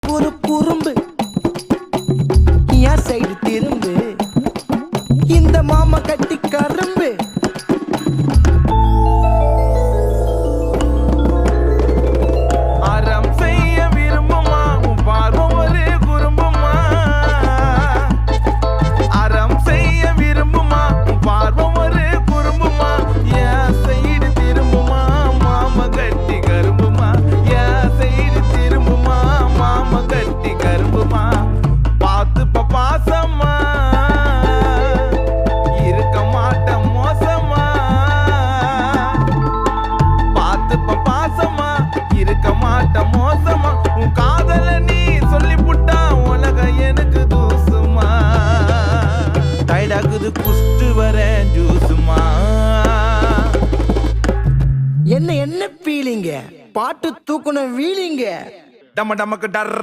ஒரு குறும்பு என் சைடு திரும்பு இந்த மாமா கட்டி கரும்பு அறம் செய்ய விரும்புமா உன் பார்வை ஒரு குறும்புமா அறம் செய்ய விரும்புமா உன் பார்வை ஒரு குறும்புமா என் சைடு திரும்புமா மாமா கட்டி கரும்புமா என் சைடு திரும்புமா மாமா கட்டி கரும்புமா பார்த்து பாசமா இருக்க மாட்டேன் மோசமா பார்த்து பாசமா இருக்க மாட்டேன் மோசமா உன் காதல நீ சொல்லி புட்டா உலக எனக்கு தூசுமா டைடாக்குது குஷ்டு வரேன் ஜூசுமா என்ன ஃபீலிங்க பாட்டு தூக்குன வீலிங்க டம டமக்கு டர்